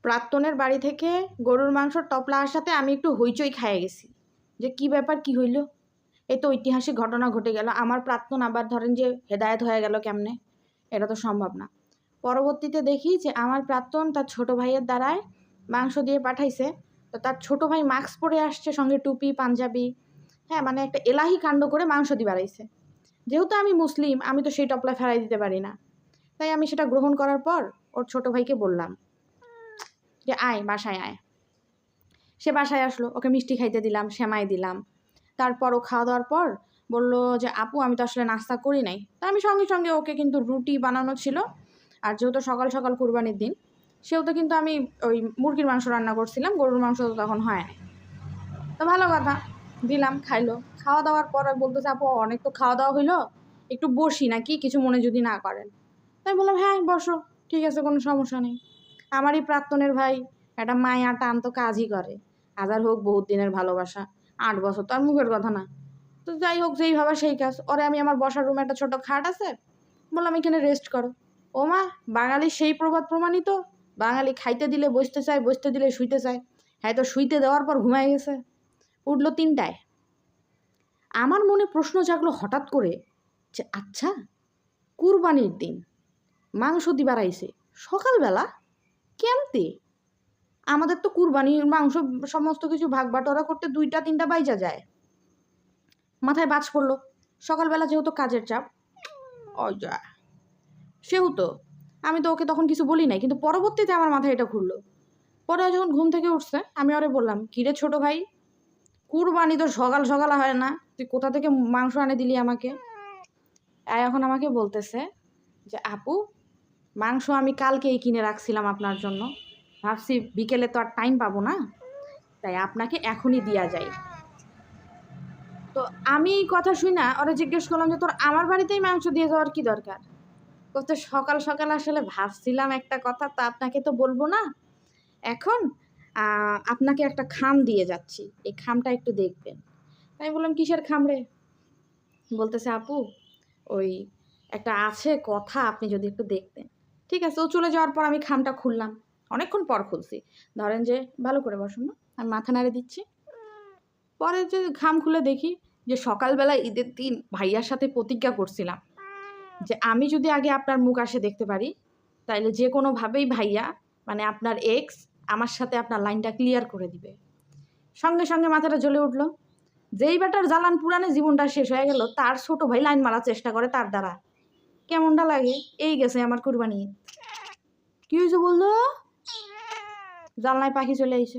প্রাক্তনের বাড়ি থেকে গরুর মাংসর টপলা আসাতে আমি একটু হইচই খাইয়ে গেছি যে কি ব্যাপার, কি হইল। এই তো ঐতিহাসিক ঘটনা ঘটে গেল। আমার প্রাক্তন আবার ধরেন যে হেদায়েত হয়ে গেল কেমনে, এটা তো সম্ভব না। পরবর্তীতে দেখি যে আমার প্রাক্তন তার ছোট ভাইয়ের দ্বারায় মাংস দিয়ে পাঠাইছে। তো তার ছোট ভাই মাস্ক পরে আসছে, সঙ্গে টুপি পাঞ্জাবি, হ্যাঁ মানে একটা এলাহি কাণ্ড করে মাংস দিয়ে বাড়াইছে। যেহেতু আমি মুসলিম, আমি তো সেই টপলা ফেরাই দিতে পারি না। তাই আমি সেটা গ্রহণ করার পর ওর ছোট ভাইকে বললাম যে আয় বাসায় আয়। সে বাসায় আসলো, ওকে মিষ্টি খাইতে দিলাম, সেমাই দিলাম। তারপর ও খাওয়া দাওয়ার পর বললো যে আপু আমি তো আসলে নাস্তা করি নাই। তা আমি সঙ্গে সঙ্গে ওকে কিন্তু রুটি বানানো ছিল, আর যেহেতু সকাল সকাল কুরবানির দিন, সেহেতু কিন্তু আমি ওই মুরগির মাংস রান্না করছিলাম, গরুর মাংস তো তখন হয় নাই। তো ভালো কথা, দিলাম, খাইলো। খাওয়া দাওয়ার পর বলতেছে আপু অনেক তো খাওয়া দাওয়া হইলো, একটু বসি নাকি, কিছু মনে যদি না করেন। তাই বললাম হ্যাঁ বসো, ঠিক আছে, কোনো সমস্যা নেই। আমারই প্রাক্তনের ভাই একটা মায়া টান তো কাজই করে। হাজার হোক বহুত দিনের ভালোবাসা, 8 বছর তো আর মুখের কথা না। তো যাই হোক, যেই ভাবা সেই কাজ। ওরে আমি আমার বসার রুমে একটা ছোট খাট আছে, বললাম এখানে রেস্ট করো। ও মা, বাঙালি সেই প্রবাদ প্রমাণিত, বাঙালি খাইতে দিলে বসতে চায়, বসতে দিলে শুইতে চায়। হ্যাঁ, তো শুইতে দেওয়ার পর ঘুমায় গেছে। উঠলো 3টায়। আমার মনে প্রশ্ন জাগলো হঠাৎ করে যে আচ্ছা, কুরবানির দিন মাংস দিবার আইছে সকালবেলা, কেমতে? আমাদের তো কুরবানির মাংস সমস্ত কিছু ভাগ বাটোয়ারা করতে 2টা 3টা বাইজা যায়। মাথায় বাজ পড়লো, সকালবেলা যেহেতু কাজের চাপ, অজা সেহেতু আমি তো ওকে তখন কিছু বলি নাই, কিন্তু পরবর্তীতে আমার মাথায় এটা ঘুরলো। পরে যখন ঘুম থেকে উঠছে, আমি ওরে বললাম কিরে ছোট ভাই, কুরবানি তো সকাল সকাল হয় না, তুই কোথা থেকে মাংস আনে দিলি আমাকে? এখন আমাকে বলতেছে যে আপু, মাংস আমি কালকেই কিনে রাখছিলাম আপনার জন্য, ভাবছি বিকেলে তো আর টাইম পাবো না, তাই আপনাকে এখনই দেয়া যায়। তো আমি এই কথা শুই না ওরা জিজ্ঞেস করলাম যে তোর আমার বাড়িতেই মাংস দিয়ে যাওয়ার কি দরকার? তো সকাল সকাল আসলে ভাবছিলাম একটা কথা, তো আপনাকে তো বলবো না। এখন আপনাকে একটা খাম দিয়ে যাচ্ছি, এই খামটা একটু দেখবেন। আমি বললাম কিসের খাম রে? বলতেছে আপু ওই একটা আছে কথা, আপনি যদি একটু দেখতেন। ঠিক আছে, ও চলে যাওয়ার পর আমি খামটা খুললাম, অনেকক্ষণ পর খুলছি। ধরেন যে ভালো করে বসুন না, আমি মাথা নাড়ে দিচ্ছি। পরে যে খাম খুলে দেখি যে সকালবেলা ঈদের দিন ভাইয়ার সাথে প্রতিজ্ঞা করছিলাম যে আমি যদি আগে আপনার মুখ আসে দেখতে পারি, তাইলে যে কোনোভাবেই ভাইয়া মানে আপনার এক্স আমার সাথে আপনার লাইনটা ক্লিয়ার করে দিবে। সঙ্গে সঙ্গে মাথাটা জ্বলে উঠলো। যেই বেটার জ্বালান পুরানে জীবনটা শেষ হয়ে গেল, তার ছোট ভাই লাইন মারার চেষ্টা করে তার দ্বারা। কেমনটা লাগে? এই গেছে আমার কুরবানি। কি হয়েছে বললো? জানলায় পাখি চলে আইছে।